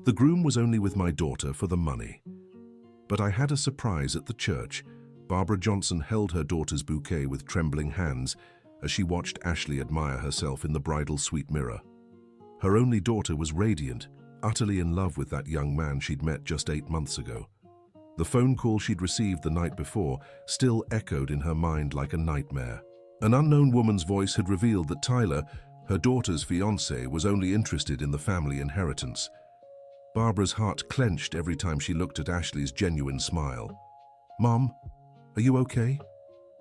The groom was only with my daughter for the money. But I had a surprise at the church. Barbara Johnson held her daughter's bouquet with trembling hands as she watched Ashley admire herself in the bridal suite mirror. Her only daughter was radiant, utterly in love with that young man she'd met just 8 months ago. The phone call she'd received the night before still echoed in her mind like a nightmare. An unknown woman's voice had revealed that Tyler, her daughter's fiancé, was only interested in the family inheritance. Barbara's heart clenched every time she looked at Ashley's genuine smile. "Mom, are you okay?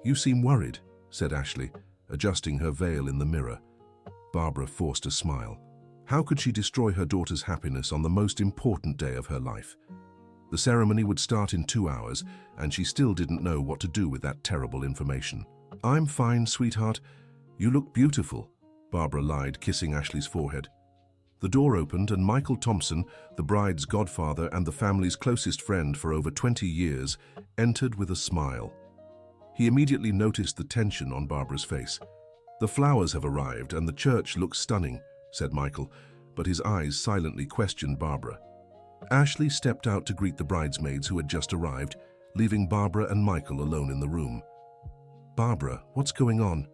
You seem worried," said Ashley, adjusting her veil in the mirror. Barbara forced a smile. How could she destroy her daughter's happiness on the most important day of her life? The ceremony would start in 2 hours, and she still didn't know what to do with that terrible information. "I'm fine, sweetheart. You look beautiful," Barbara lied, kissing Ashley's forehead. The door opened and Michael Thompson, the bride's godfather and the family's closest friend for over 20 years, entered with a smile. He immediately noticed the tension on Barbara's face. "The flowers have arrived and the church looks stunning," said Michael, but his eyes silently questioned Barbara. Ashley stepped out to greet the bridesmaids who had just arrived, leaving Barbara and Michael alone in the room. "Barbara, what's going on?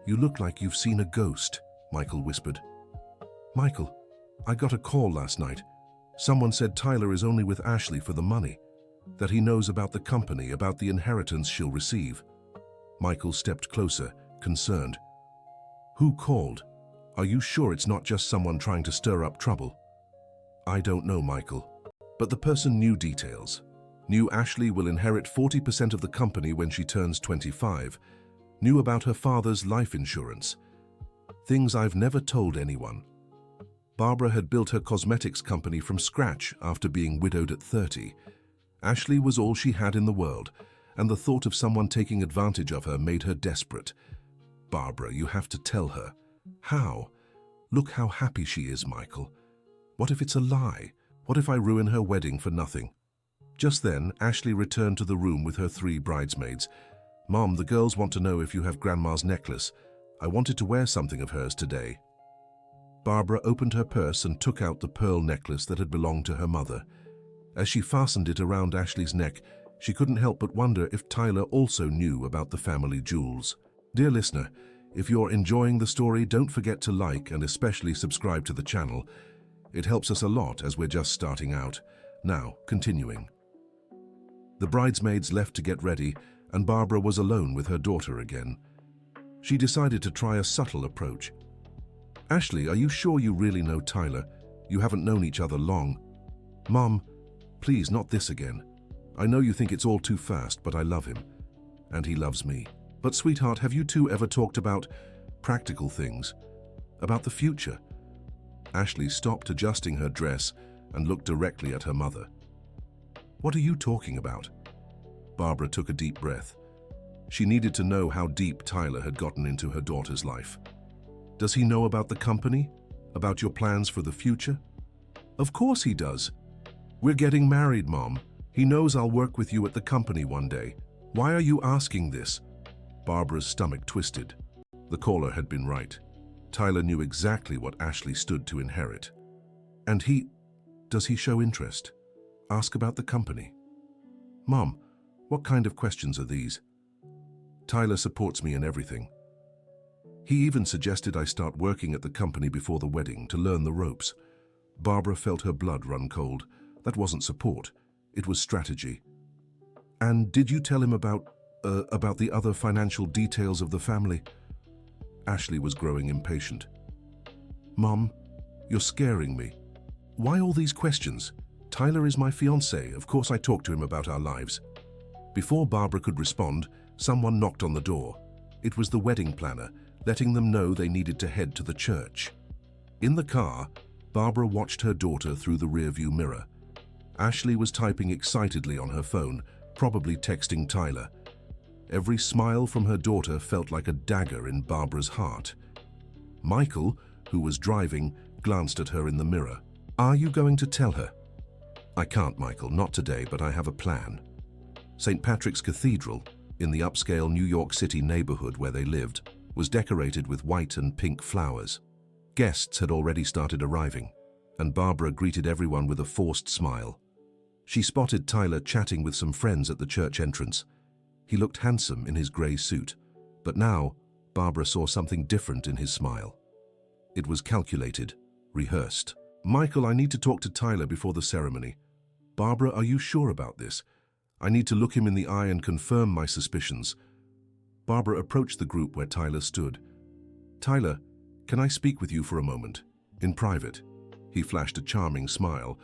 You look like you've seen a ghost," Michael whispered. "Michael, I got a call last night. Someone said Tyler is only with Ashley for the money, that he knows about the company, about the inheritance she'll receive." Michael stepped closer, concerned. "Who called? Are you sure it's not just someone trying to stir up trouble?" "I don't know, Michael, but the person knew details. Knew Ashley will inherit 40% of the company when she turns 25. Knew about her father's life insurance. Things I've never told anyone. Barbara had built her cosmetics company from scratch after being widowed at 30. Ashley was all she had in the world, and the thought of someone taking advantage of her made her desperate. Barbara, you have to tell her." "How? Look how happy she is, Michael. What if it's a lie? What if I ruin her wedding for nothing?" Just then, Ashley returned to the room with her 3 bridesmaids. "Mom, the girls want to know if you have Grandma's necklace. I wanted to wear something of hers today." Barbara opened her purse and took out the pearl necklace that had belonged to her mother. As she fastened it around Ashley's neck, she couldn't help but wonder if Tyler also knew about the family jewels. Dear listener, if you're enjoying the story, don't forget to like and especially subscribe to the channel. It helps us a lot as we're just starting out. Now, continuing. The bridesmaids left to get ready, and Barbara was alone with her daughter again. She decided to try a subtle approach. "Ashley, are you sure you really know Tyler? You haven't known each other long." "Mom, please, not this again. I know you think it's all too fast, but I love him. And he loves me. But sweetheart, have you two ever talked about practical things? About the future?" Ashley stopped adjusting her dress and looked directly at her mother. "What are you talking about?" Barbara took a deep breath. She needed to know how deep Tyler had gotten into her daughter's life. "Does he know about the company? About your plans for the future?" "Of course he does. We're getting married, Mom. He knows I'll work with you at the company one day. Why are you asking this?" Barbara's stomach twisted. The caller had been right. Tyler knew exactly what Ashley stood to inherit. "And does he show interest? Ask about the company?" "Mom, what kind of questions are these?" "Tyler supports me in everything. He even suggested I start working at the company before the wedding to learn the ropes." Barbara felt her blood run cold. That wasn't support. It was strategy. "And did you tell him about the other financial details of the family?" Ashley was growing impatient. "Mom, you're scaring me. Why all these questions? Tyler is my fiancé. Of course I talked to him about our lives." Before Barbara could respond, someone knocked on the door. It was the wedding planner, letting them know they needed to head to the church. In the car, Barbara watched her daughter through the rearview mirror. Ashley was typing excitedly on her phone, probably texting Tyler. Every smile from her daughter felt like a dagger in Barbara's heart. Michael, who was driving, glanced at her in the mirror. "Are you going to tell her?" "I can't, Michael, not today, but I have a plan." St. Patrick's Cathedral, in the upscale New York City neighborhood where they lived, was decorated with white and pink flowers. Guests had already started arriving. and Barbara greeted everyone with a forced smile. She spotted Tyler chatting with some friends at the church entrance. He looked handsome in his grey suit, but now Barbara saw something different in his smile. It was calculated, rehearsed. "Michael, I need to talk to Tyler before the ceremony. Barbara, are you sure about this? I need to look him in the eye and confirm my suspicions." Barbara approached the group where Tyler stood. "Tyler, can I speak with you for a moment? In private?" He flashed a charming smile.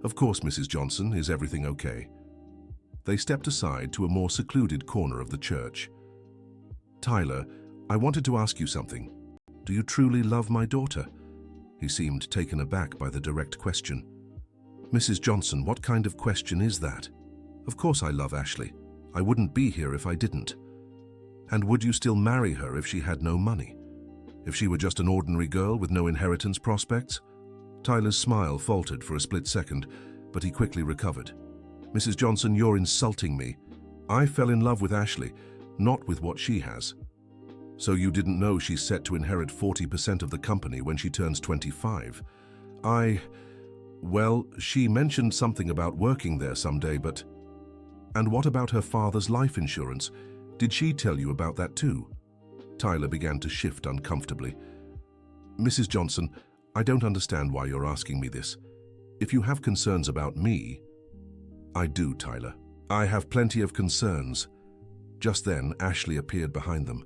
"Of course, Mrs. Johnson, is everything okay?" They stepped aside to a more secluded corner of the church. "Tyler, I wanted to ask you something. Do you truly love my daughter?" He seemed taken aback by the direct question. "Mrs. Johnson, what kind of question is that? Of course I love Ashley. I wouldn't be here if I didn't. And would you still marry her if she had no money? If she were just an ordinary girl with no inheritance prospects?" Tyler's smile faltered for a split second, but he quickly recovered. "Mrs. Johnson, you're insulting me. I fell in love with Ashley, not with what she has. So you didn't know she's set to inherit 40% of the company when she turns 25. Well, she mentioned something about working there someday, but... And what about her father's life insurance? Did she tell you about that too?" Tyler began to shift uncomfortably. "Mrs. Johnson, I don't understand why you're asking me this. If you have concerns about me..." "I do, Tyler. I have plenty of concerns." Just then, Ashley appeared behind them.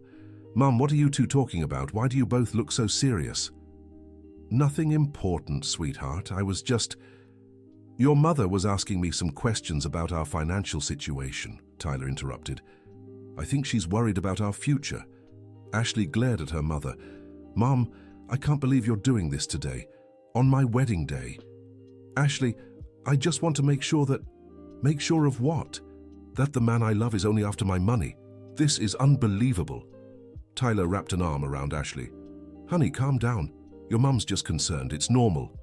"Mum, what are you two talking about? Why do you both look so serious?" "Nothing important, sweetheart. I was just..." "Your mother was asking me some questions about our financial situation," Tyler interrupted. "I think she's worried about our future." Ashley glared at her mother. "Mom, I can't believe you're doing this today, on my wedding day." "Ashley, I just want to make sure that..." "Make sure of what?" "That the man I love is only after my money. This is unbelievable." Tyler wrapped an arm around Ashley. "Honey, calm down. Your mum's just concerned. It's normal."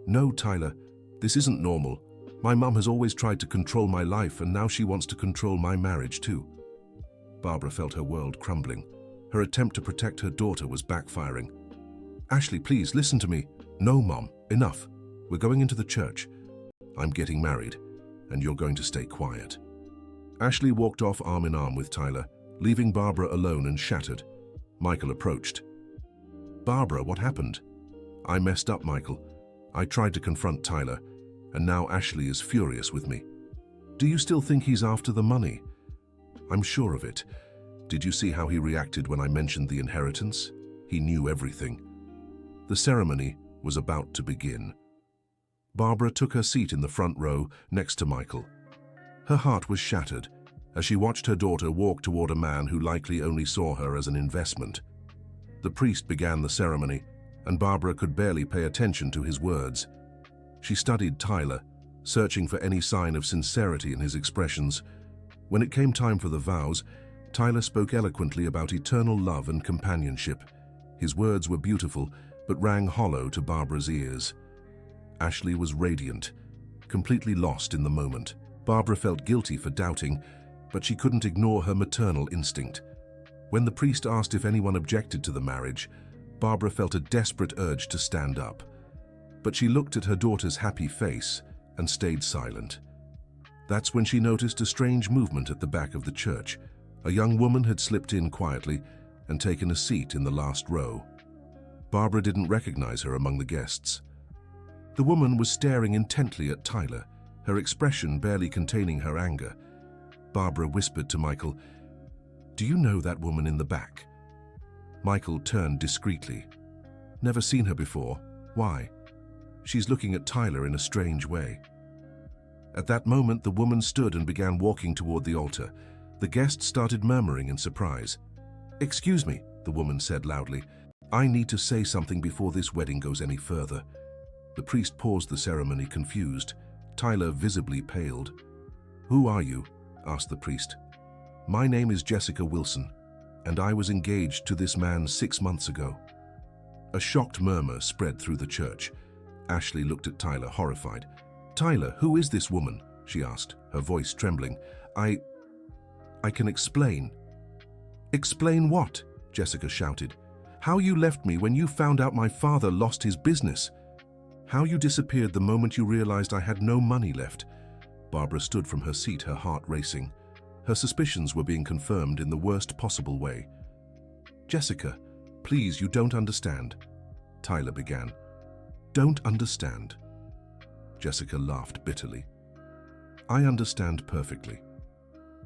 "No, Tyler, this isn't normal. My mum has always tried to control my life, and now she wants to control my marriage too." Barbara felt her world crumbling. Her attempt to protect her daughter was backfiring. "Ashley, please, listen to me." "No, Mom, enough. We're going into the church. I'm getting married, and you're going to stay quiet." Ashley walked off arm in arm with Tyler, leaving Barbara alone and shattered. Michael approached. "Barbara, what happened?" "I messed up, Michael. I tried to confront Tyler, and now Ashley is furious with me." "Do you still think he's after the money?" "I'm sure of it. Did you see how he reacted when I mentioned the inheritance? He knew everything." The ceremony was about to begin. Barbara took her seat in the front row next to Michael. Her heart was shattered as she watched her daughter walk toward a man who likely only saw her as an investment. The priest began the ceremony, and Barbara could barely pay attention to his words. She studied Tyler, searching for any sign of sincerity in his expressions. When it came time for the vows, Tyler spoke eloquently about eternal love and companionship. His words were beautiful, but rang hollow to Barbara's ears. Ashley was radiant, completely lost in the moment. Barbara felt guilty for doubting, but she couldn't ignore her maternal instinct. When the priest asked if anyone objected to the marriage, Barbara felt a desperate urge to stand up. But she looked at her daughter's happy face and stayed silent. That's when she noticed a strange movement at the back of the church. A young woman had slipped in quietly and taken a seat in the last row. Barbara didn't recognize her among the guests. The woman was staring intently at Tyler, her expression barely containing her anger. Barbara whispered to Michael, "Do you know that woman in the back?" Michael turned discreetly. "Never seen her before. Why?" "She's looking at Tyler in a strange way." At that moment, the woman stood and began walking toward the altar. The guests started murmuring in surprise. "Excuse me," the woman said loudly. "I need to say something before this wedding goes any further." The priest paused the ceremony, confused. Tyler visibly paled. "Who are you?" asked the priest. "My name is Jessica Wilson, and I was engaged to this man 6 months ago." A shocked murmur spread through the church. Ashley looked at Tyler, horrified. "Tyler, who is this woman?" she asked, her voice trembling. I can explain." "Explain what?" Jessica shouted. "How you left me when you found out my father lost his business." How you disappeared the moment you realized I had no money left. Barbara stood from her seat, her heart racing. Her suspicions were being confirmed in the worst possible way. Jessica, please, you don't understand. Tyler began. Don't understand. Jessica laughed bitterly. I understand perfectly.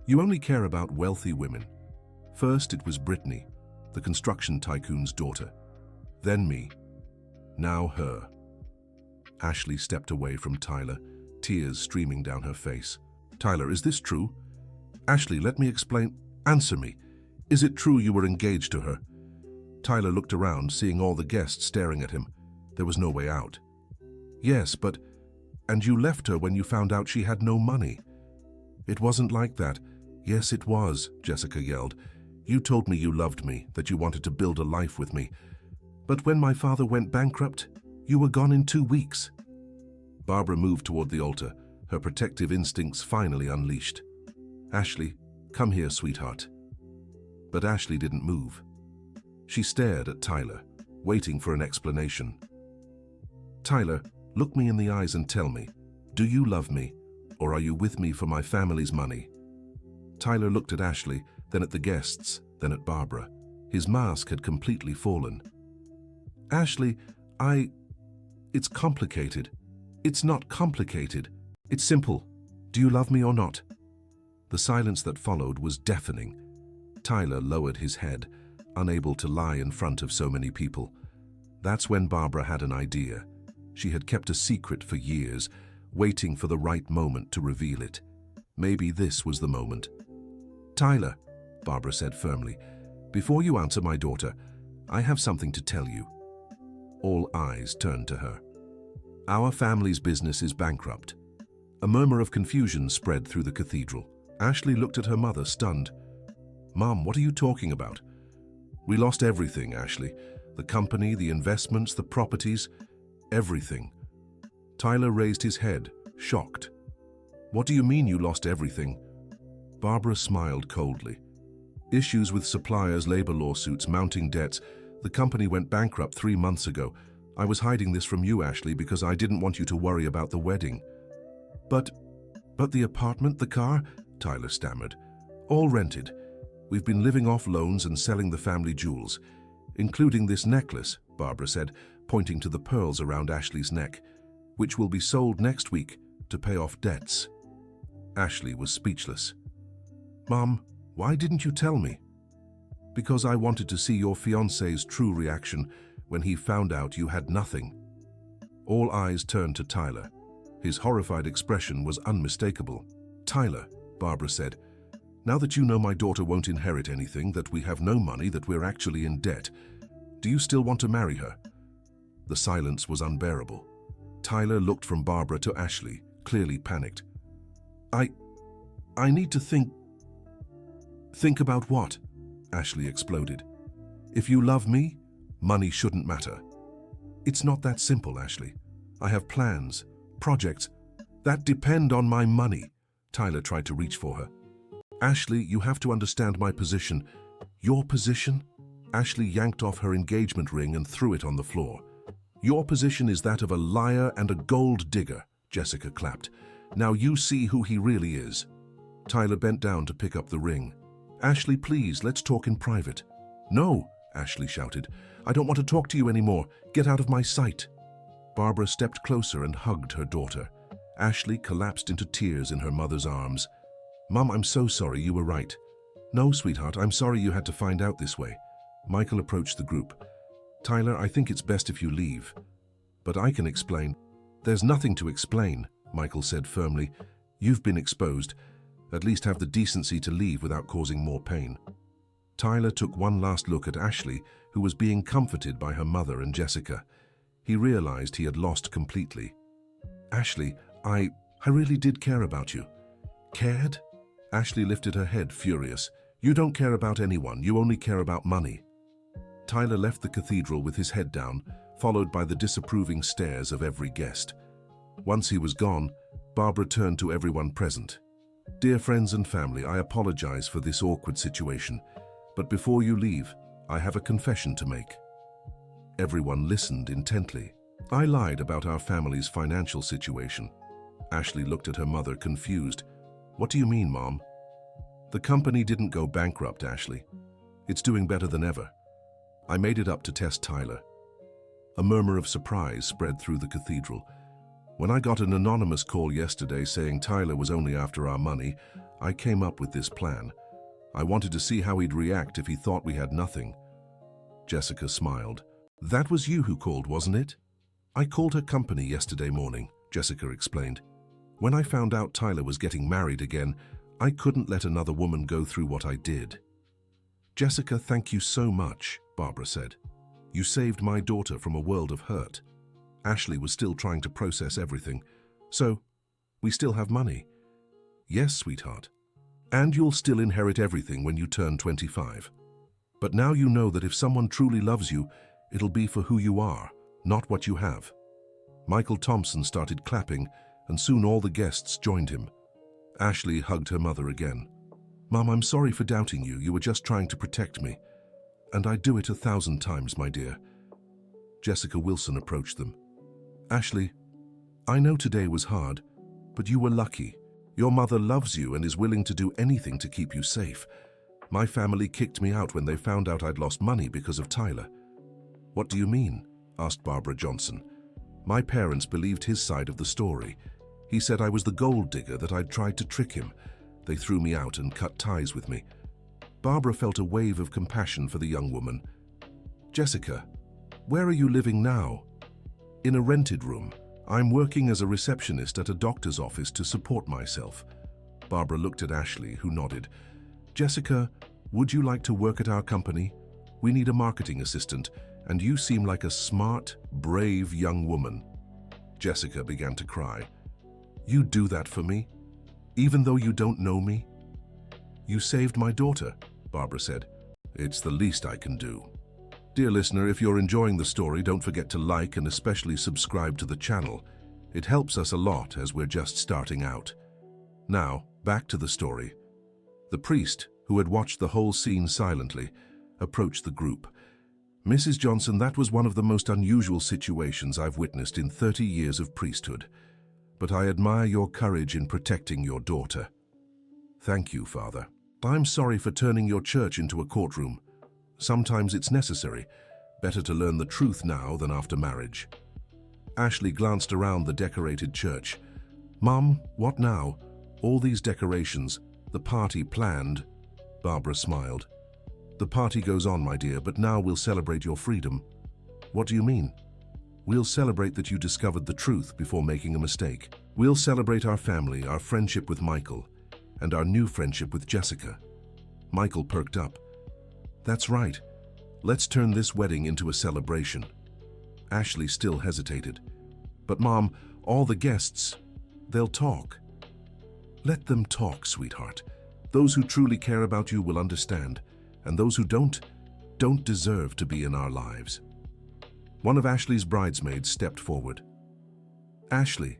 You only care about wealthy women. First it was Brittany, the construction tycoon's daughter. Then me. Now her. Ashley stepped away from Tyler, tears streaming down her face. Tyler, is this true? Ashley, let me explain. Answer me. Is it true you were engaged to her? Tyler looked around, seeing all the guests staring at him. There was no way out. Yes, but... And you left her when you found out she had no money. It wasn't like that. Yes, it was, Jessica yelled. You told me you loved me, that you wanted to build a life with me. But when my father went bankrupt, you were gone in 2 weeks. Barbara moved toward the altar, her protective instincts finally unleashed. Ashley, come here, sweetheart. But Ashley didn't move. She stared at Tyler, waiting for an explanation. Tyler, look me in the eyes and tell me, do you love me, or are you with me for my family's money? Tyler looked at Ashley, then at the guests, then at Barbara. His mask had completely fallen. Ashley, It's complicated. It's not complicated. It's simple. Do you love me or not? The silence that followed was deafening. Tyler lowered his head, unable to lie in front of so many people. That's when Barbara had an idea. She had kept a secret for years, waiting for the right moment to reveal it. Maybe this was the moment. Tyler, Barbara said firmly, before you answer my daughter, I have something to tell you. All eyes turned to her. Our family's business is bankrupt. A murmur of confusion spread through the cathedral. Ashley looked at her mother, stunned. Mom, what are you talking about? We lost everything, Ashley. The company, the investments, the properties, everything. Tyler raised his head, shocked. What do you mean you lost everything? Barbara smiled coldly. Issues with suppliers, labor lawsuits, mounting debts. The company went bankrupt 3 months ago. I was hiding this from you, Ashley, because I didn't want you to worry about the wedding. But the apartment, the car? Tyler stammered. All rented. We've been living off loans and selling the family jewels, including this necklace, Barbara said, pointing to the pearls around Ashley's neck, which will be sold next week to pay off debts. Ashley was speechless. Mom, why didn't you tell me? Because I wanted to see your fiancé's true reaction when he found out you had nothing. All eyes turned to Tyler. His horrified expression was unmistakable. Tyler, Barbara said, now that you know my daughter won't inherit anything, that we have no money, that we're actually in debt, do you still want to marry her? The silence was unbearable. Tyler looked from Barbara to Ashley, clearly panicked. I need to think. Think about what? Ashley exploded. If you love me, money shouldn't matter. It's not that simple, Ashley. I have plans, projects, that depend on my money. Tyler tried to reach for her. Ashley, you have to understand my position. Your position? Ashley yanked off her engagement ring and threw it on the floor. Your position is that of a liar and a gold digger, Jessica clapped. Now you see who he really is. Tyler bent down to pick up the ring. Ashley, please, let's talk in private. No, Ashley shouted. I don't want to talk to you anymore. Get out of my sight. Barbara stepped closer and hugged her daughter. Ashley collapsed into tears in her mother's arms. Mom, I'm so sorry, you were right. No, sweetheart, I'm sorry you had to find out this way. Michael approached the group. Tyler, I think it's best if you leave. But I can explain. There's nothing to explain, Michael said firmly. You've been exposed. At least have the decency to leave without causing more pain. Tyler took one last look at Ashley, who was being comforted by her mother and Jessica. He realized he had lost completely. Ashley, I really did care about you. Cared? Ashley lifted her head, furious. You don't care about anyone, you only care about money. Tyler left the cathedral with his head down, followed by the disapproving stares of every guest. Once he was gone, Barbara turned to everyone present. Dear friends and family, I apologize for this awkward situation, but before you leave, I have a confession to make. Everyone listened intently. I lied about our family's financial situation. Ashley looked at her mother, confused. What do you mean, Mom? The company didn't go bankrupt, Ashley. It's doing better than ever. I made it up to test Tyler. A murmur of surprise spread through the cathedral. When I got an anonymous call yesterday saying Tyler was only after our money, I came up with this plan. I wanted to see how he'd react if he thought we had nothing. Jessica smiled. That was you who called, wasn't it? I called her company yesterday morning, Jessica explained. When I found out Tyler was getting married again, I couldn't let another woman go through what I did. Jessica, thank you so much, Barbara said. You saved my daughter from a world of hurt. Ashley was still trying to process everything. So, we still have money? Yes, sweetheart. And you'll still inherit everything when you turn 25. But now you know that if someone truly loves you, it'll be for who you are, not what you have. Michael Thompson started clapping, and soon all the guests joined him. Ashley hugged her mother again. Mom, I'm sorry for doubting you. You were just trying to protect me. And I'd do it 1,000 times, my dear. Jessica Wilson approached them. Ashley, I know today was hard, but you were lucky. Your mother loves you and is willing to do anything to keep you safe. My family kicked me out when they found out I'd lost money because of Tyler. What do you mean? Asked Barbara Johnson. My parents believed his side of the story. He said I was the gold digger, that I'd tried to trick him. They threw me out and cut ties with me. Barbara felt a wave of compassion for the young woman. Jessica, where are you living now? In a rented room. I'm working as a receptionist at a doctor's office to support myself. Barbara looked at Ashley, who nodded. Jessica, would you like to work at our company? We need a marketing assistant, and you seem like a smart, brave young woman. Jessica began to cry. You'd do that for me? Even though you don't know me? You saved my daughter, Barbara said. It's the least I can do. Dear listener, if you're enjoying the story, don't forget to like and especially subscribe to the channel. It helps us a lot as we're just starting out. Now, back to the story. The priest, who had watched the whole scene silently, approached the group. Mrs. Johnson, that was one of the most unusual situations I've witnessed in 30 years of priesthood. But I admire your courage in protecting your daughter. Thank you, Father. I'm sorry for turning your church into a courtroom. Sometimes it's necessary. Better to learn the truth now than after marriage. Ashley glanced around the decorated church. Mom, what now? All these decorations, the party planned. Barbara smiled. The party goes on, my dear, but now we'll celebrate your freedom. What do you mean? We'll celebrate that you discovered the truth before making a mistake. We'll celebrate our family, our friendship with Michael, and our new friendship with Jessica. Michael perked up. That's right. Let's turn this wedding into a celebration. Ashley still hesitated. But Mom, all the guests, they'll talk. Let them talk, sweetheart. Those who truly care about you will understand, and those who don't deserve to be in our lives. One of Ashley's bridesmaids stepped forward. Ashley,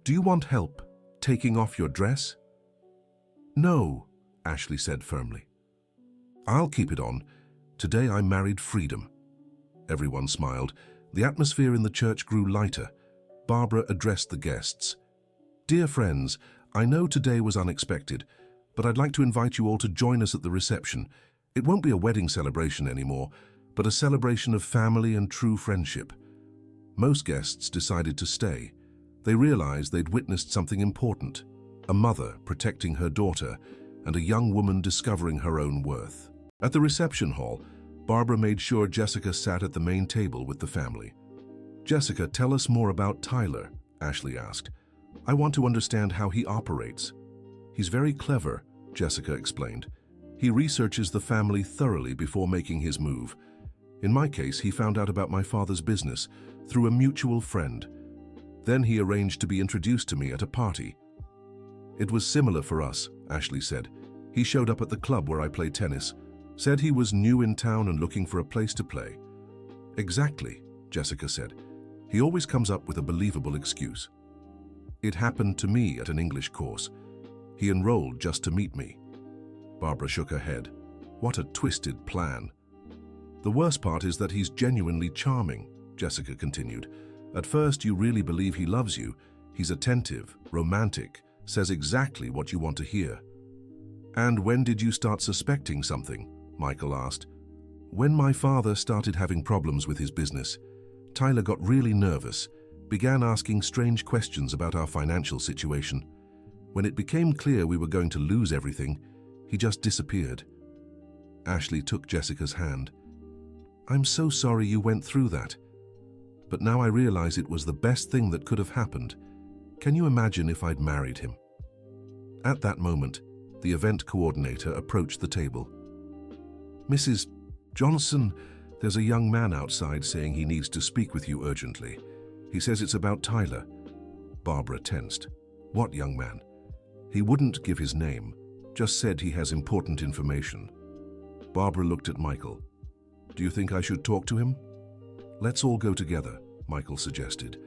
do you want help taking off your dress? No, Ashley said firmly. I'll keep it on. Today I married freedom. Everyone smiled. The atmosphere in the church grew lighter. Barbara addressed the guests. Dear friends, I know today was unexpected, but I'd like to invite you all to join us at the reception. It won't be a wedding celebration anymore, but a celebration of family and true friendship. Most guests decided to stay. They realized they'd witnessed something important, a mother protecting her daughter and a young woman discovering her own worth. At the reception hall, Barbara made sure Jessica sat at the main table with the family. Jessica, tell us more about Tyler, Ashley asked. I want to understand how he operates. He's very clever, Jessica explained. He researches the family thoroughly before making his move. In my case, he found out about my father's business through a mutual friend. Then he arranged to be introduced to me at a party. It was similar for us, Ashley said. He showed up at the club where I play tennis, said he was new in town and looking for a place to play. Exactly, Jessica said. He always comes up with a believable excuse. It happened to me at an English course. He enrolled just to meet me. Barbara shook her head. What a twisted plan. The worst part is that he's genuinely charming, Jessica continued. At first, you really believe he loves you. He's attentive, romantic, says exactly what you want to hear. And when did you start suspecting something? Michael asked. When my father started having problems with his business, Tyler got really nervous, began asking strange questions about our financial situation. When it became clear we were going to lose everything, he just disappeared. Ashley took Jessica's hand. I'm so sorry you went through that. But now I realize it was the best thing that could have happened. Can you imagine if I'd married him? At that moment, the event coordinator approached the table. Mrs. Johnson, there's a young man outside saying he needs to speak with you urgently. He says it's about Tyler. Barbara tensed. What young man? He wouldn't give his name, just said he has important information. Barbara looked at Michael. Do you think I should talk to him? Let's all go together, Michael suggested.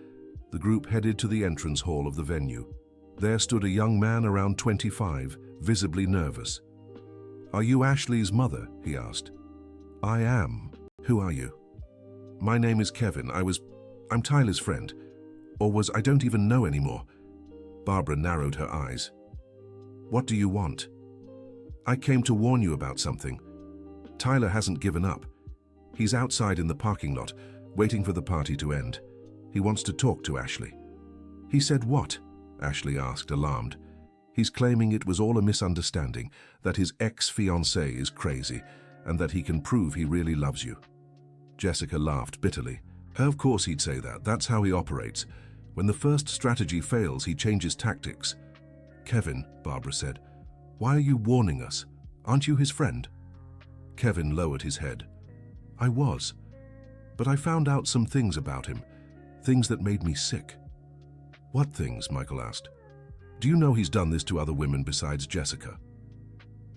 The group headed to the entrance hall of the venue. There stood a young man around 25, visibly nervous. Are you Ashley's mother? He asked. I am. Who are you? My name is Kevin. I'm Tyler's friend. Or I don't even know anymore. Barbara narrowed her eyes. What do you want? I came to warn you about something. Tyler hasn't given up. He's outside in the parking lot, waiting for the party to end. He wants to talk to Ashley. He said what? Ashley asked, alarmed. He's claiming it was all a misunderstanding, that his ex-fiancée is crazy, and that he can prove he really loves you. Jessica laughed bitterly. Of course he'd say that. That's how he operates. When the first strategy fails, he changes tactics. Kevin, Barbara said, why are you warning us? Aren't you his friend? Kevin lowered his head. I was, but I found out some things about him, things that made me sick. What things? Michael asked. Do you know he's done this to other women besides Jessica?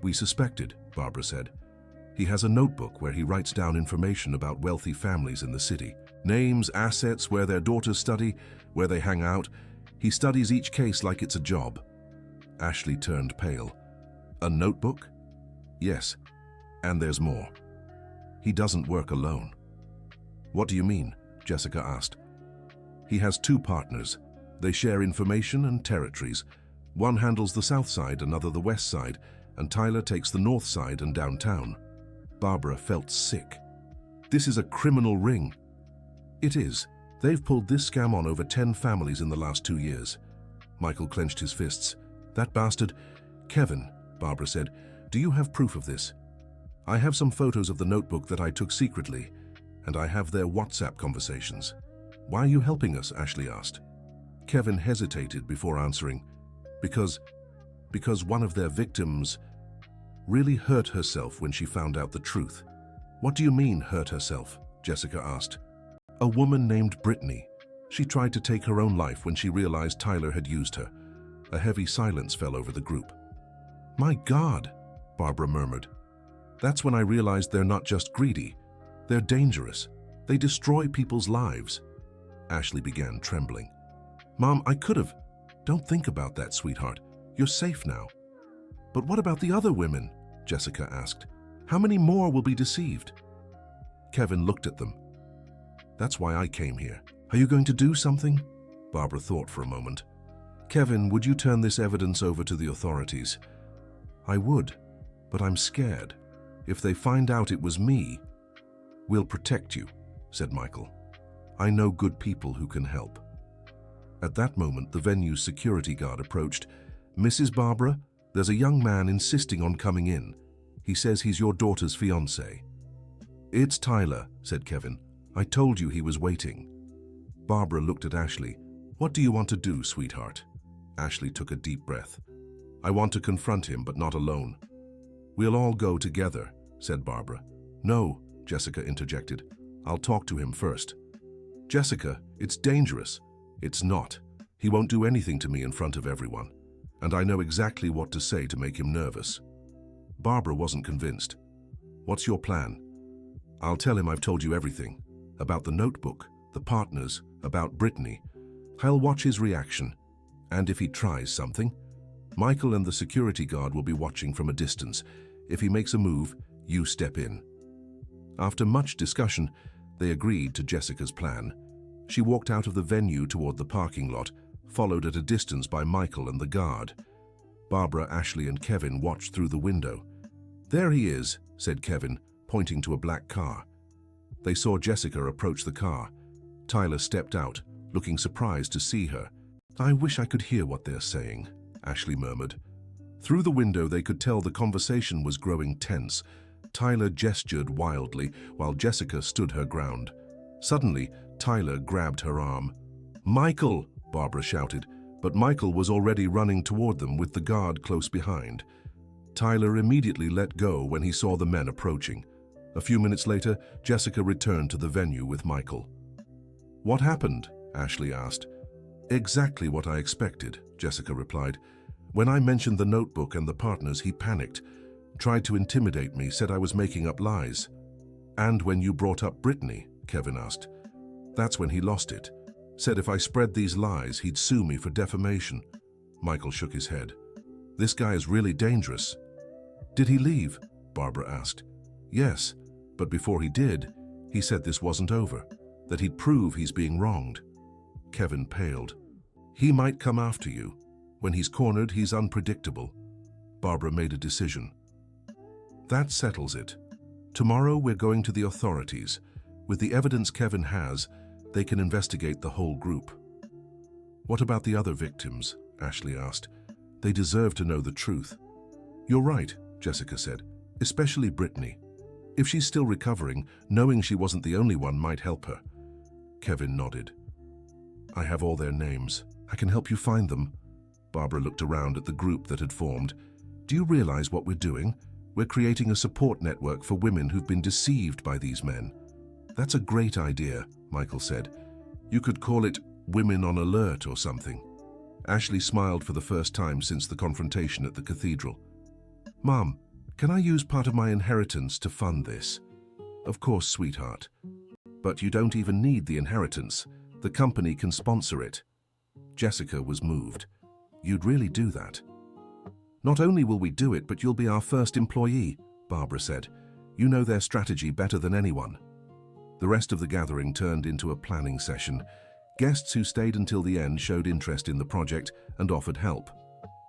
We suspected, Barbara said. He has a notebook where he writes down information about wealthy families in the city. Names, assets, where their daughters study, where they hang out. He studies each case like it's a job. Ashley turned pale. A notebook? Yes, and there's more. He doesn't work alone. What do you mean? Jessica asked. He has two partners. They share information and territories. One handles the south side, another the west side, and Tyler takes the north side and downtown. Barbara felt sick. This is a criminal ring. It is. They've pulled this scam on over 10 families in the last 2 years. Michael clenched his fists. That bastard. Kevin, Barbara said, do you have proof of this? I have some photos of the notebook that I took secretly, and I have their WhatsApp conversations. Why are you helping us? Ashley asked. Kevin hesitated before answering. Because one of their victims really hurt herself when she found out the truth. What do you mean, hurt herself? Jessica asked. A woman named Brittany. She tried to take her own life when she realized Tyler had used her. A heavy silence fell over the group. My God, Barbara murmured. That's when I realized they're not just greedy. They're dangerous. They destroy people's lives. Ashley began trembling. Mom, I could have. Don't think about that, sweetheart. You're safe now. But what about the other women? Jessica asked. How many more will be deceived? Kevin looked at them. That's why I came here. Are you going to do something? Barbara thought for a moment. Kevin, would you turn this evidence over to the authorities? I would, but I'm scared. If they find out it was me, we'll protect you, said Michael. I know good people who can help. At that moment, the venue's security guard approached. Mrs. Barbara, there's a young man insisting on coming in. He says he's your daughter's fiancé. It's Tyler, said Kevin. I told you he was waiting. Barbara looked at Ashley. What do you want to do, sweetheart? Ashley took a deep breath. I want to confront him, but not alone. We'll all go together, said Barbara. No, Jessica interjected. I'll talk to him first. Jessica, it's dangerous. It's not. He won't do anything to me in front of everyone. And I know exactly what to say to make him nervous. Barbara wasn't convinced. What's your plan? I'll tell him I've told you everything. About the notebook, the partners, about Brittany. I'll watch his reaction. And if he tries something, Michael and the security guard will be watching from a distance. If he makes a move, you step in. After much discussion, they agreed to Jessica's plan. She walked out of the venue toward the parking lot, followed at a distance by Michael and the guard. Barbara, Ashley, and Kevin watched through the window. "There he is," said Kevin, pointing to a black car. They saw Jessica approach the car. Tyler stepped out, looking surprised to see her. "I wish I could hear what they're saying," Ashley murmured. Through the window they could tell the conversation was growing tense. Tyler gestured wildly while Jessica stood her ground. Suddenly, Tyler grabbed her arm. "Michael!" Barbara shouted, but Michael was already running toward them with the guard close behind. Tyler immediately let go when he saw the men approaching. A few minutes later, Jessica returned to the venue with Michael. "What happened?" Ashley asked. "Exactly what I expected," Jessica replied. "When I mentioned the notebook and the partners, he panicked, tried to intimidate me, said I was making up lies." "And when you brought up Brittany?" Kevin asked. "That's when he lost it. Said if I spread these lies, he'd sue me for defamation." Michael shook his head. "This guy is really dangerous." "Did he leave?" Barbara asked. "Yes, but before he did, he said this wasn't over, that he'd prove he's being wronged." Kevin paled. "He might come after you. When he's cornered, he's unpredictable." Barbara made a decision. "That settles it. Tomorrow we're going to the authorities. With the evidence Kevin has, they can investigate the whole group." "What about the other victims?" Ashley asked. "They deserve to know the truth." "You're right," Jessica said, "especially Brittany. If she's still recovering, knowing she wasn't the only one might help her." Kevin nodded. "I have all their names. I can help you find them." Barbara looked around at the group that had formed. "Do you realize what we're doing? We're creating a support network for women who've been deceived by these men." "That's a great idea," Michael said. "You could call it Women on Alert or something." Ashley smiled for the first time since the confrontation at the cathedral. "Mom, can I use part of my inheritance to fund this?" "Of course, sweetheart. But you don't even need the inheritance. The company can sponsor it." Jessica was moved. "You'd really do that?" "Not only will we do it, but you'll be our first employee," Barbara said. "You know their strategy better than anyone." The rest of the gathering turned into a planning session. Guests who stayed until the end showed interest in the project and offered help.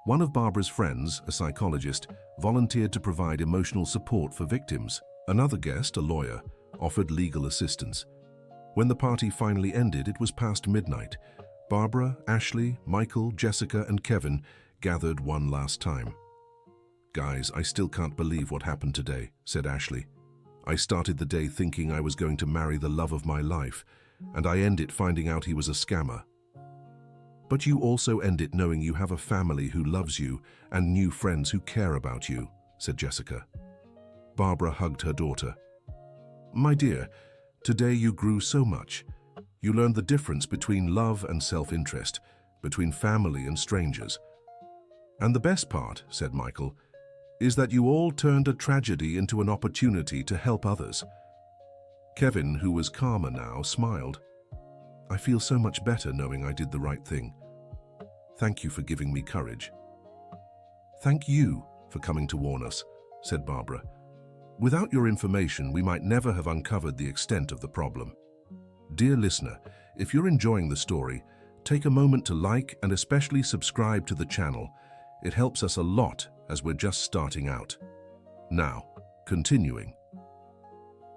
One of Barbara's friends, a psychologist, volunteered to provide emotional support for victims. Another guest, a lawyer, offered legal assistance. When the party finally ended, it was past midnight. Barbara, Ashley, Michael, Jessica, and Kevin gathered one last time. "Guys, I still can't believe what happened today," said Ashley. "I started the day thinking I was going to marry the love of my life, and I end it finding out he was a scammer." "But you also end it knowing you have a family who loves you and new friends who care about you," said Jessica. Barbara hugged her daughter. "My dear, today you grew so much. You learned the difference between love and self-interest, between family and strangers. And the best part," said Michael, "is that you all turned a tragedy into an opportunity to help others." Kevin, who was calmer now, smiled. "I feel so much better knowing I did the right thing. Thank you for giving me courage." "Thank you for coming to warn us," said Barbara. "Without your information, we might never have uncovered the extent of the problem." Dear listener, if you're enjoying the story, take a moment to like and especially subscribe to the channel. It helps us a lot as we're just starting out. Now, continuing.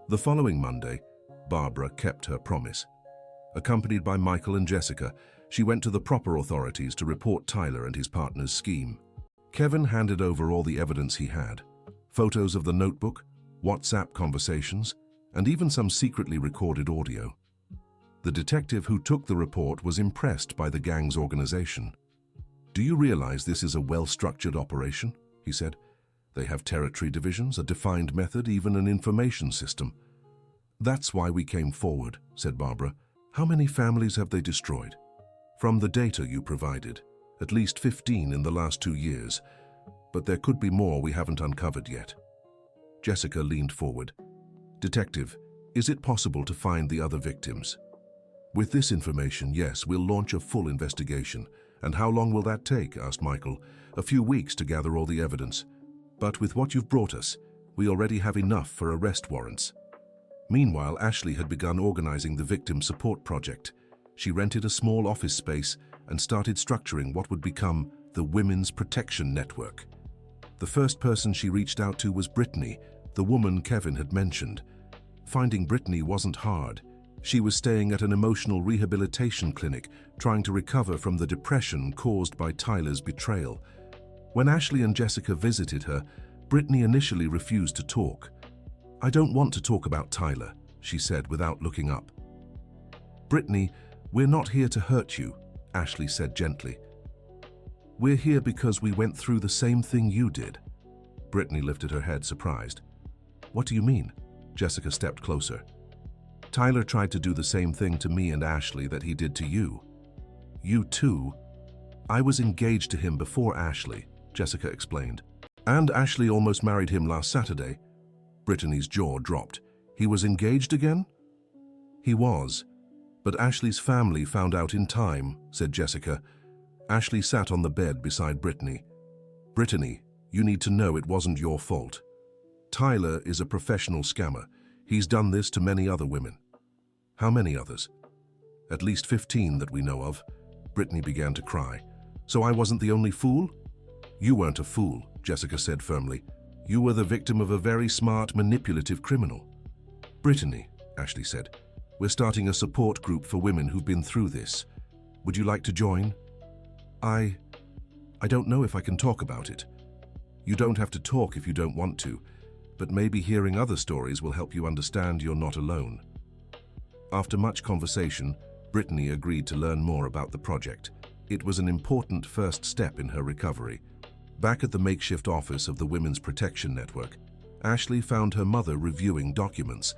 The following Monday, Barbara kept her promise. Accompanied by Michael and Jessica, she went to the proper authorities to report Tyler and his partner's scheme. Kevin handed over all the evidence he had, photos of the notebook, WhatsApp conversations, and even some secretly recorded audio. The detective who took the report was impressed by the gang's organization. "Do you realize this is a well-structured operation?" he said. "They have territory divisions, a defined method, even an information system." "That's why we came forward," said Barbara. "How many families have they destroyed?" "From the data you provided, at least 15 in the last 2 years. But there could be more we haven't uncovered yet." Jessica leaned forward. "Detective, is it possible to find the other victims?" "With this information, yes, we'll launch a full investigation." "And how long will that take?" asked Michael. "A few weeks to gather all the evidence. But with what you've brought us, we already have enough for arrest warrants." Meanwhile, Ashley had begun organizing the victim support project. she rented a small office space and started structuring what would become the Women's Protection Network. The first person she reached out to was Brittany, the woman Kevin had mentioned. Finding Brittany wasn't hard. She was staying at an emotional rehabilitation clinic, trying to recover from the depression caused by Tyler's betrayal. When Ashley and Jessica visited her, Brittany initially refused to talk. "I don't want to talk about Tyler," she said without looking up. "Brittany, we're not here to hurt you," Ashley said gently. "We're here because we went through the same thing you did." Brittany lifted her head, surprised. "What do you mean?" Jessica stepped closer. "Tyler tried to do the same thing to me and Ashley that he did to you." "You too?" "I was engaged to him before Ashley," Jessica explained. "And Ashley almost married him last Saturday." Brittany's jaw dropped. "He was engaged again?" "He was, but Ashley's family found out in time," said Jessica. Ashley sat on the bed beside Brittany. "Brittany, you need to know it wasn't your fault. Tyler is a professional scammer. He's done this to many other women." "How many others?" "At least 15 that we know of." Brittany began to cry. "So I wasn't the only fool?" "You weren't a fool," Jessica said firmly. "You were the victim of a very smart, manipulative criminal." "Brittany," Ashley said, "we're starting a support group for women who've been through this. Would you like to join?" I don't know if I can talk about it." "You don't have to talk if you don't want to, but maybe hearing other stories will help you understand you're not alone." After much conversation, Brittany agreed to learn more about the project. It was an important first step in her recovery. Back at the makeshift office of the Women's Protection Network, Ashley found her mother reviewing documents.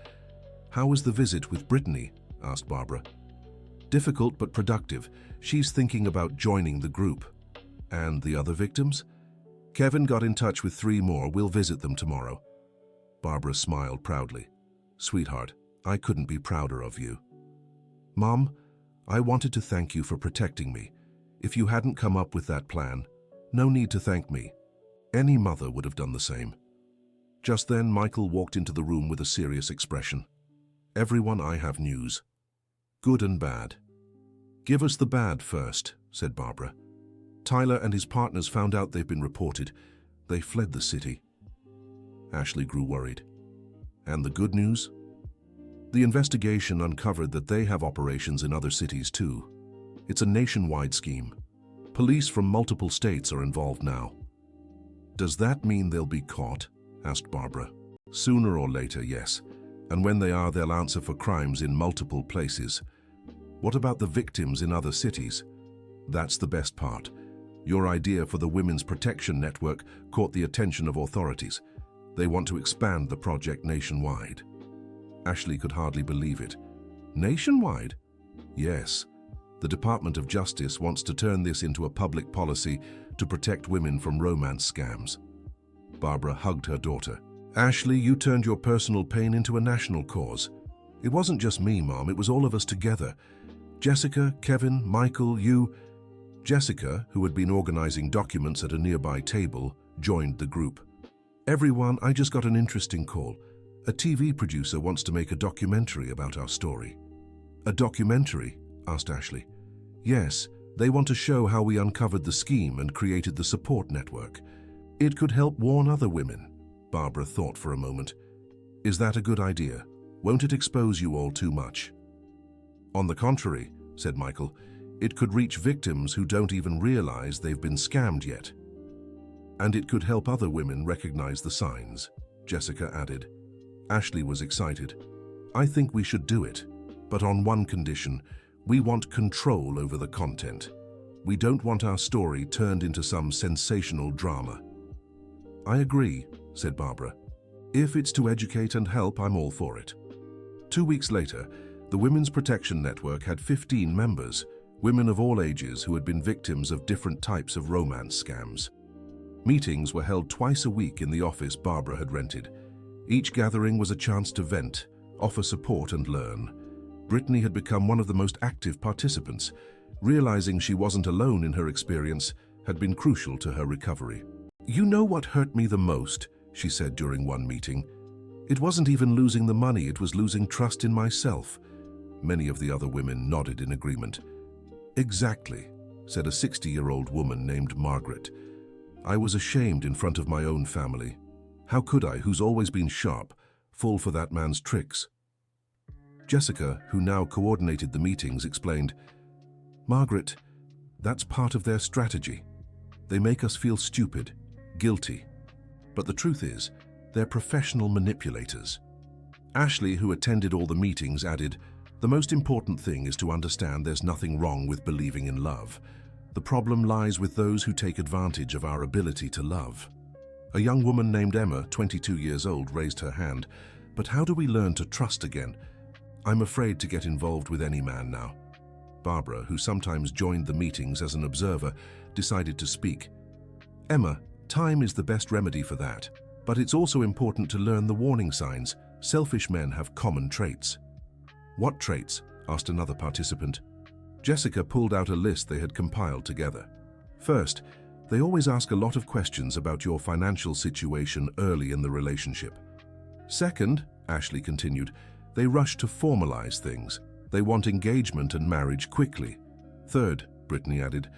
"How was the visit with Brittany?" asked Barbara. "Difficult but productive. She's thinking about joining the group." "And the other victims?" "Kevin got in touch with 3 more. We'll visit them tomorrow." Barbara smiled proudly. "Sweetheart, I couldn't be prouder of you." "Mom, I wanted to thank you for protecting me. If you hadn't come up with that plan, no need to thank me. Any mother would have done the same." Just then, Michael walked into the room with a serious expression. "Everyone, I have news. Good and bad." "Give us the bad first," said Barbara. "Tyler and his partners found out they've been reported. They fled the city." Ashley grew worried. "And the good news?" "The investigation uncovered that they have operations in other cities too. It's a nationwide scheme. Police from multiple states are involved now." "Does that mean they'll be caught?" asked Barbara. "Sooner or later, yes. And when they are, they'll answer for crimes in multiple places." "What about the victims in other cities?" "That's the best part. Your idea for the Women's Protection Network caught the attention of authorities. They want to expand the project nationwide." Ashley could hardly believe it. "Nationwide?" "Yes. The Department of Justice wants to turn this into a public policy to protect women from romance scams." Barbara hugged her daughter. "Ashley, you turned your personal pain into a national cause. It wasn't just me, Mom, it was all of us together. Jessica, Kevin, Michael, you." Jessica, who had been organizing documents at a nearby table, joined the group. "Everyone, I just got an interesting call. A TV producer wants to make a documentary about our story." "A documentary?" asked Ashley. "Yes, they want to show how we uncovered the scheme and created the support network. It could help warn other women." Barbara thought for a moment. "Is that a good idea? Won't it expose you all too much?" "On the contrary," said Michael, "it could reach victims who don't even realize they've been scammed yet. And it could help other women recognize the signs," Jessica added. Ashley was excited. "I think we should do it, but on one condition. We want control over the content. We don't want our story turned into some sensational drama." "I agree," said Barbara. "If it's to educate and help, I'm all for it." 2 weeks later, the Women's Protection Network had 15 members, women of all ages who had been victims of different types of romance scams. Meetings were held twice a week in the office Barbara had rented. Each gathering was a chance to vent, offer support and learn. Brittany had become one of the most active participants. Realizing she wasn't alone in her experience had been crucial to her recovery. "You know what hurt me the most?" she said during one meeting. "It wasn't even losing the money, it was losing trust in myself. Many of the other women nodded in agreement. "Exactly," said a 60-year-old woman named Margaret. "I was ashamed in front of my own family. How could I, who's always been sharp, fall for that man's tricks?" Jessica, who now coordinated the meetings, explained, "Margaret, that's part of their strategy. They make us feel stupid, guilty. But the truth is, they're professional manipulators." Ashley, who attended all the meetings, added, "The most important thing is to understand there's nothing wrong with believing in love. The problem lies with those who take advantage of our ability to love." A young woman named Emma, 22 years old, raised her hand. "But how do we learn to trust again? I'm afraid to get involved with any man now." Barbara, who sometimes joined the meetings as an observer, decided to speak. "Emma, time is the best remedy for that. But it's also important to learn the warning signs. Selfish men have common traits." "What traits?" asked another participant. Jessica pulled out a list they had compiled together. "First, they always ask a lot of questions about your financial situation early in the relationship. Second," Ashley continued, "they rush to formalize things. They want engagement and marriage quickly. Third," Brittany added,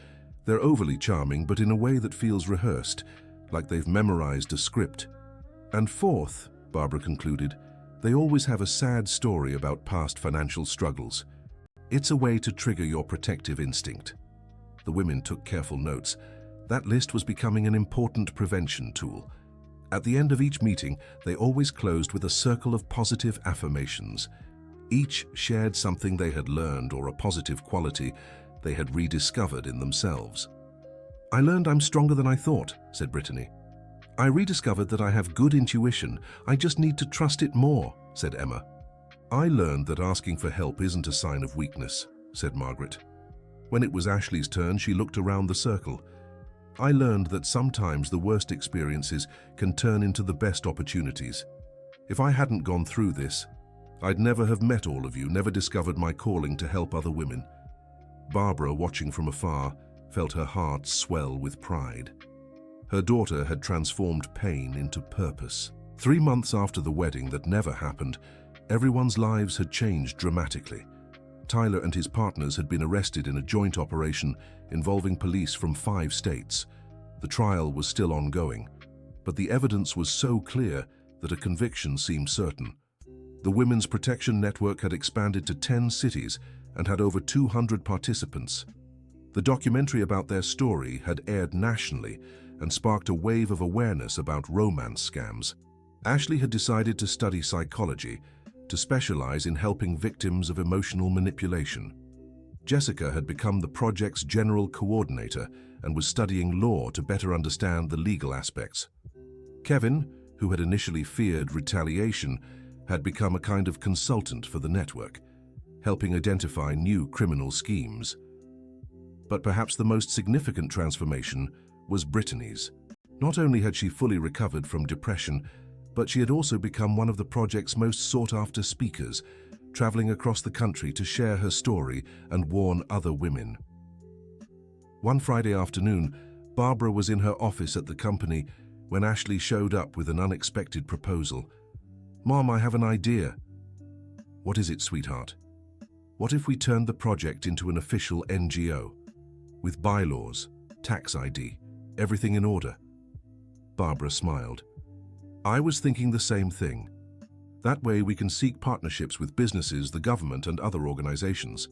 "they're overly charming but in a way that feels rehearsed, like they've memorized a script. And fourth," Barbara concluded, "they always have a sad story about past financial struggles. It's a way to trigger your protective instinct." The women took careful notes. That list was becoming an important prevention tool. At the end of each meeting, they always closed with a circle of positive affirmations. Each shared something they had learned or a positive quality they had rediscovered in themselves. "I learned I'm stronger than I thought," said Brittany. "I rediscovered that I have good intuition. I just need to trust it more," said Emma. "I learned that asking for help isn't a sign of weakness," said Margaret. When it was Ashley's turn, she looked around the circle. "I learned that sometimes the worst experiences can turn into the best opportunities. If I hadn't gone through this, I'd never have met all of you, never discovered my calling to help other women." Barbara, watching from afar, felt her heart swell with pride. Her daughter had transformed pain into purpose. 3 months after the wedding that never happened, everyone's lives had changed dramatically. Tyler and his partners had been arrested in a joint operation involving police from 5 states. The trial was still ongoing, but the evidence was so clear that a conviction seemed certain. The Women's Protection Network had expanded to 10 cities and had over 200 participants. The documentary about their story had aired nationally and sparked a wave of awareness about romance scams. Ashley had decided to study psychology, to specialize in helping victims of emotional manipulation. Jessica had become the project's general coordinator and was studying law to better understand the legal aspects. Kevin, who had initially feared retaliation, had become a kind of consultant for the network, helping identify new criminal schemes. But perhaps the most significant transformation was Brittany's. Not only had she fully recovered from depression, but she had also become one of the project's most sought-after speakers, traveling across the country to share her story and warn other women. One Friday afternoon, Barbara was in her office at the company when Ashley showed up with an unexpected proposal. "Mom, I have an idea." "What is it, sweetheart?" "What if we turned the project into an official NGO? With bylaws, tax ID, everything in order?" Barbara smiled. "I was thinking the same thing. That way we can seek partnerships with businesses, the government, and other organizations."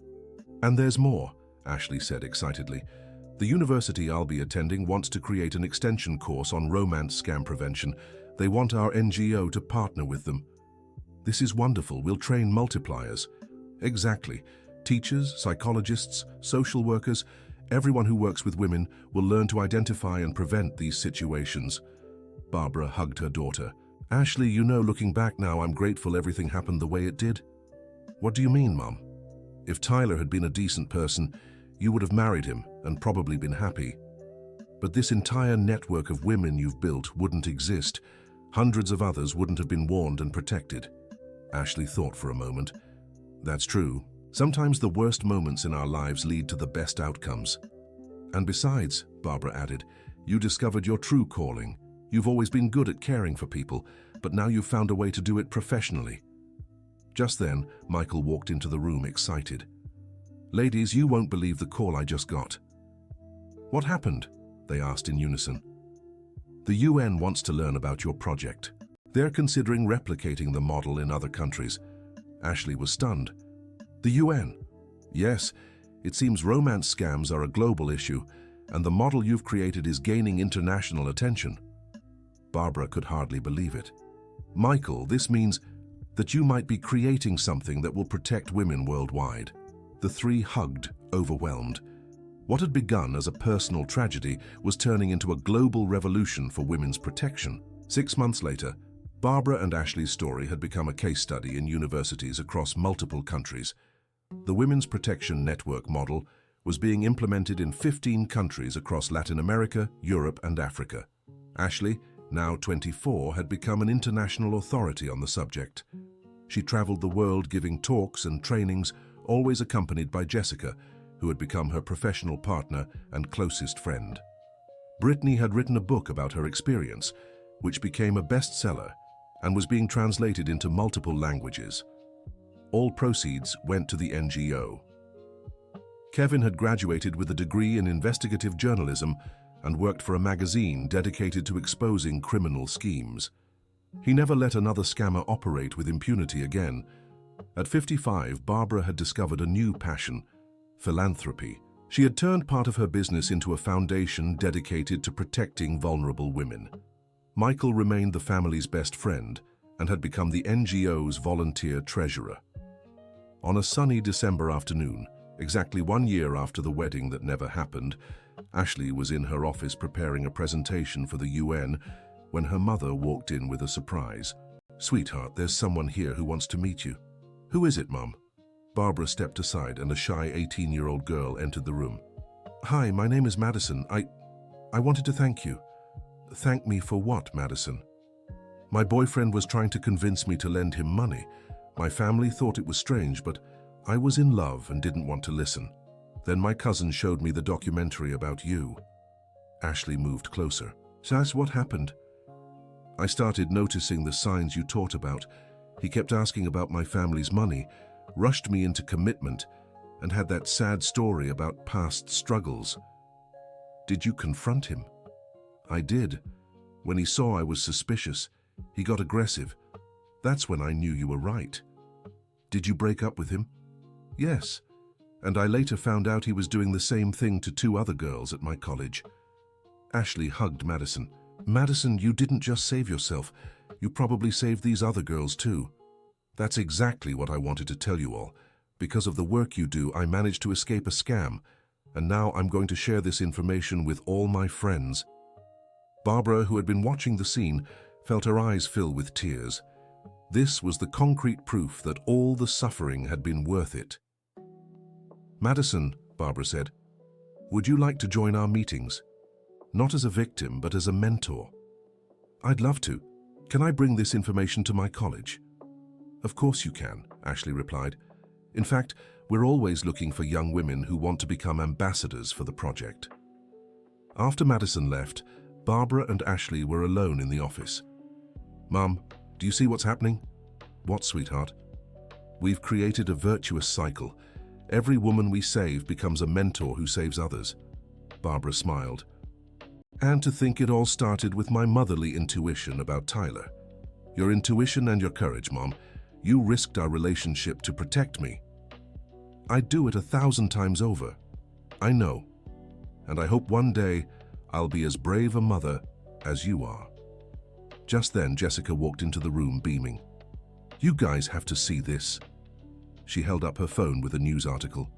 "And there's more," Ashley said excitedly. "The university I'll be attending wants to create an extension course on romance scam prevention. They want our NGO to partner with them." "This is wonderful. We'll train multipliers." "Exactly. Teachers, psychologists, social workers, everyone who works with women will learn to identify and prevent these situations." Barbara hugged her daughter. "Ashley, you know, looking back now, I'm grateful everything happened the way it did." "What do you mean, Mom?" "If Tyler had been a decent person, you would have married him and probably been happy. But this entire network of women you've built wouldn't exist. Hundreds of others wouldn't have been warned and protected." Ashley thought for a moment. "That's true. Sometimes the worst moments in our lives lead to the best outcomes." "And besides," Barbara added, "you discovered your true calling. You've always been good at caring for people, but now you've found a way to do it professionally." Just then, Michael walked into the room excited. "Ladies, you won't believe the call I just got." "What happened?" they asked in unison. "The UN wants to learn about your project. They're considering replicating the model in other countries." Ashley was stunned. "The UN?" "Yes, it seems romance scams are a global issue, and the model you've created is gaining international attention." Barbara could hardly believe it. "Michael, this means that you might be creating something that will protect women worldwide." The three hugged, overwhelmed. What had begun as a personal tragedy was turning into a global revolution for women's protection. 6 months later, Barbara and Ashley's story had become a case study in universities across multiple countries. The Women's Protection Network model was being implemented in 15 countries across Latin America, Europe, and Africa. Ashley, now 24, had become an international authority on the subject. She traveled the world giving talks and trainings, always accompanied by Jessica, who had become her professional partner and closest friend. Brittany had written a book about her experience, which became a bestseller and was being translated into multiple languages. All proceeds went to the NGO. Kevin had graduated with a degree in investigative journalism and worked for a magazine dedicated to exposing criminal schemes. He never let another scammer operate with impunity again. At 55, Barbara had discovered a new passion: philanthropy. She had turned part of her business into a foundation dedicated to protecting vulnerable women. Michael remained the family's best friend and had become the NGO's volunteer treasurer. On a sunny December afternoon, exactly 1 year after the wedding that never happened, Ashley was in her office preparing a presentation for the UN when her mother walked in with a surprise. "Sweetheart, there's someone here who wants to meet you." "Who is it, Mum?" Barbara stepped aside and a shy 18-year-old girl entered the room. "Hi, my name is Madison. I wanted to thank you." "Thank me for what, Madison?" "My boyfriend was trying to convince me to lend him money. My family thought it was strange, but I was in love and didn't want to listen. Then my cousin showed me the documentary about you." Ashley moved closer. "So that's what happened?" "I started noticing the signs you taught about. He kept asking about my family's money, rushed me into commitment, and had that sad story about past struggles." "Did you confront him?" "I did. When he saw I was suspicious, he got aggressive. That's when I knew you were right." "Did you break up with him?" "Yes, and I later found out he was doing the same thing to 2 other girls at my college." Ashley hugged Madison. "Madison, you didn't just save yourself. You probably saved these other girls too." "That's exactly what I wanted to tell you all. Because of the work you do, I managed to escape a scam, and now I'm going to share this information with all my friends." Barbara, who had been watching the scene, felt her eyes fill with tears. This was the concrete proof that all the suffering had been worth it. "Madison," Barbara said, "would you like to join our meetings? Not as a victim, but as a mentor." "I'd love to. Can I bring this information to my college?" "Of course you can," Ashley replied. "In fact, we're always looking for young women who want to become ambassadors for the project." After Madison left, Barbara and Ashley were alone in the office. "Mum, do you see what's happening?" "What, sweetheart?" "We've created a virtuous cycle. Every woman we save becomes a mentor who saves others." Barbara smiled. "And to think it all started with my motherly intuition about Tyler. Your intuition and your courage, Mom. You risked our relationship to protect me. I'd do it 1,000 times over. I know. And I hope one day I'll be as brave a mother as you are." Just then, Jessica walked into the room beaming. "You guys have to see this." She held up her phone with a news article.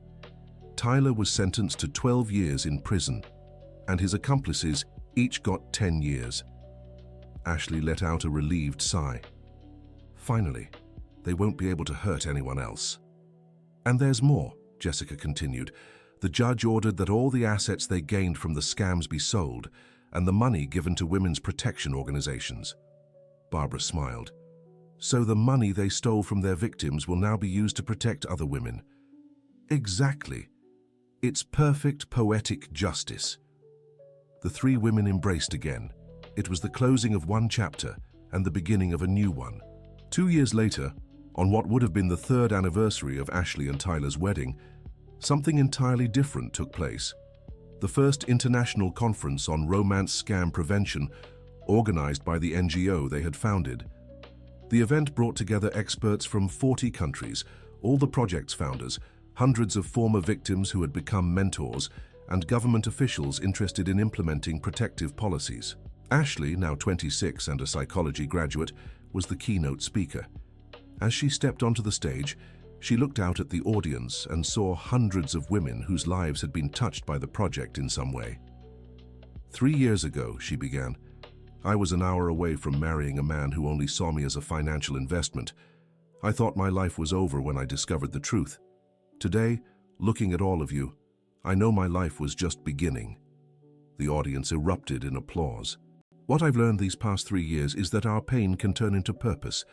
Tyler was sentenced to 12 years in prison, and his accomplices each got 10 years. Ashley let out a relieved sigh. Finally, they won't be able to hurt anyone else. "And there's more," Jessica continued. "The judge ordered that all the assets they gained from the scams be sold, and the money given to women's protection organizations." Barbara smiled. "So the money they stole from their victims will now be used to protect other women." "Exactly. It's perfect poetic justice." The 3 women embraced again. It was the closing of one chapter and the beginning of a new one. 2 years later, On what would have been the third anniversary of Ashley and Tyler's wedding, something entirely different took place. The first international conference on romance scam prevention, organized by the NGO they had founded. The event brought together experts from 40 countries, all the project's founders, hundreds of former victims who had become mentors, and government officials interested in implementing protective policies. Ashley, now 26 and a psychology graduate, was the keynote speaker. As she stepped onto the stage, she looked out at the audience and saw hundreds of women whose lives had been touched by the project in some way. 3 years ago, she began, I was an hour away from marrying a man who only saw me as a financial investment. I thought my life was over when I discovered the truth. Today, looking at all of you, I know my life was just beginning. The audience erupted in applause. What I've learned these past 3 years is that our pain can turn into purpose.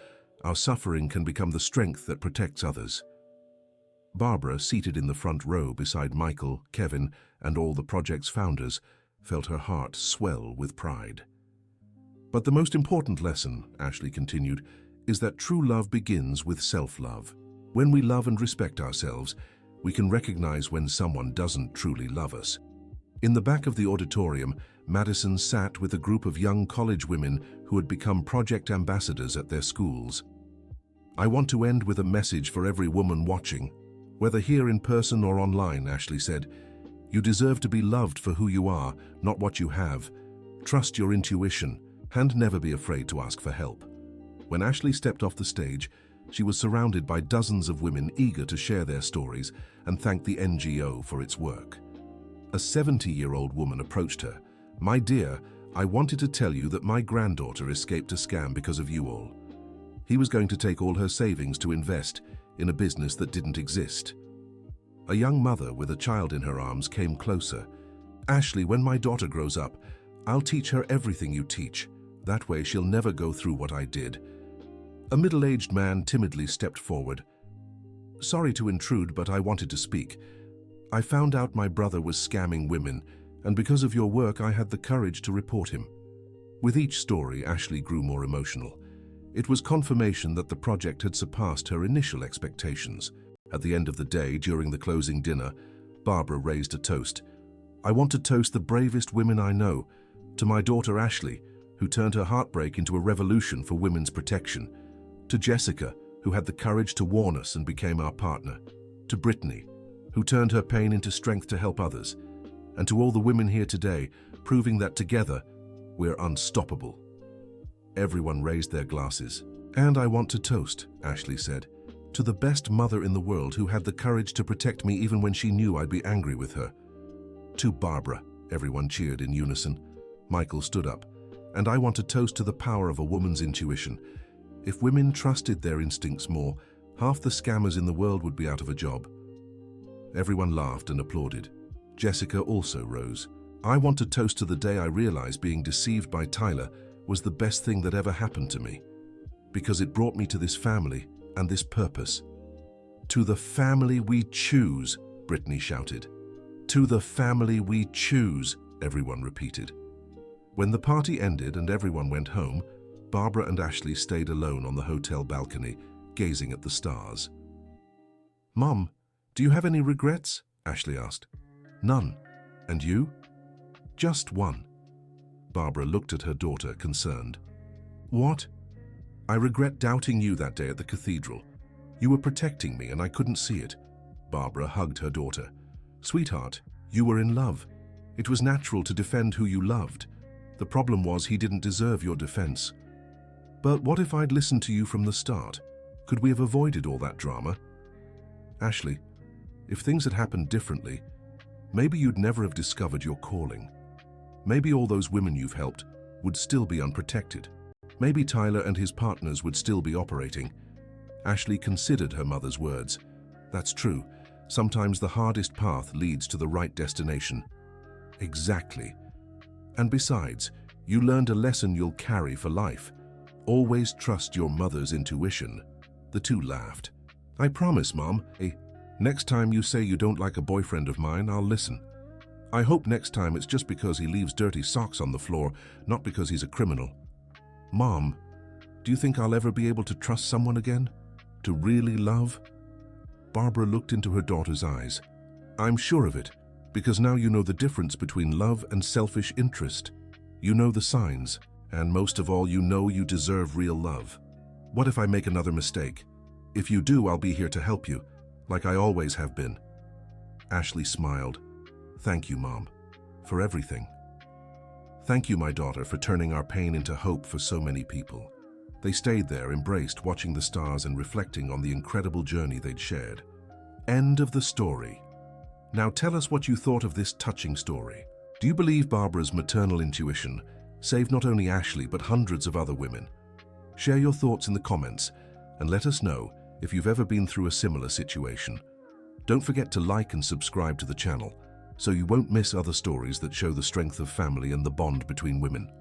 Our suffering can become the strength that protects others. Barbara, seated in the front row beside Michael, Kevin, and all the project's founders, felt her heart swell with pride. But the most important lesson, Ashley continued, is that true love begins with self-love. When we love and respect ourselves, we can recognize when someone doesn't truly love us. In the back of the auditorium, Madison sat with a group of young college women who had become project ambassadors at their schools. I want to end with a message for every woman watching. Whether here in person or online, Ashley said, you deserve to be loved for who you are, not what you have. Trust your intuition, and never be afraid to ask for help. When Ashley stepped off the stage, she was surrounded by dozens of women eager to share their stories and thank the NGO for its work. A 70-year-old woman approached her. My dear, I wanted to tell you that my granddaughter escaped a scam because of you all. He was going to take all her savings to invest in a business that didn't exist. A young mother with a child in her arms came closer. Ashley, when my daughter grows up, I'll teach her everything you teach. That way she'll never go through what I did. A middle-aged man timidly stepped forward. Sorry to intrude, but I wanted to speak. I found out my brother was scamming women, and because of your work I had the courage to report him. With each story, Ashley grew more emotional. It was confirmation that the project had surpassed her initial expectations. At the end of the day, during the closing dinner, Barbara raised a toast. I want to toast the bravest women I know. To my daughter Ashley, who turned her heartbreak into a revolution for women's protection. To Jessica, who had the courage to warn us and became our partner. To Brittany, who turned her pain into strength to help others. And to all the women here today, proving that together, we're unstoppable. Everyone raised their glasses. And I want to toast, Ashley said, to the best mother in the world who had the courage to protect me even when she knew I'd be angry with her. To Barbara, everyone cheered in unison. Michael stood up. And I want to toast to the power of a woman's intuition. If women trusted their instincts more, half the scammers in the world would be out of a job. Everyone laughed and applauded. Jessica also rose. I want to toast to the day I realized being deceived by Tyler was the best thing that ever happened to me, because it brought me to this family and this purpose. To the family we choose, Brittany shouted. To the family we choose, everyone repeated. When the party ended and everyone went home, Barbara and Ashley stayed alone on the hotel balcony, gazing at the stars. Mom, do you have any regrets? Ashley asked. None. And you? Just one. Barbara looked at her daughter, concerned. What? I regret doubting you that day at the cathedral. You were protecting me and I couldn't see it. Barbara hugged her daughter. Sweetheart, you were in love. It was natural to defend who you loved. The problem was he didn't deserve your defense. But what if I'd listened to you from the start? Could we have avoided all that drama? Ashley, if things had happened differently, maybe you'd never have discovered your calling. Maybe all those women you've helped would still be unprotected. Maybe Tyler and his partners would still be operating. Ashley considered her mother's words. That's true. Sometimes the hardest path leads to the right destination. Exactly. And besides, you learned a lesson you'll carry for life. Always trust your mother's intuition. The two laughed. I promise, Mom. Next time you say you don't like a boyfriend of mine, I'll listen. I hope next time it's just because he leaves dirty socks on the floor, not because he's a criminal. Mom, do you think I'll ever be able to trust someone again? To really love? Barbara looked into her daughter's eyes. I'm sure of it, because now you know the difference between love and selfish interest. You know the signs, and most of all, you know you deserve real love. What if I make another mistake? If you do, I'll be here to help you, like I always have been. Ashley smiled. Thank you, Mom, for everything. Thank you, my daughter, for turning our pain into hope for so many people. They stayed there, embraced, watching the stars and reflecting on the incredible journey they'd shared. End of the story. Now tell us what you thought of this touching story. Do you believe Barbara's maternal intuition saved not only Ashley but hundreds of other women? Share your thoughts in the comments and let us know if you've ever been through a similar situation. Don't forget to like and subscribe to the channel so you won't miss other stories that show the strength of family and the bond between women.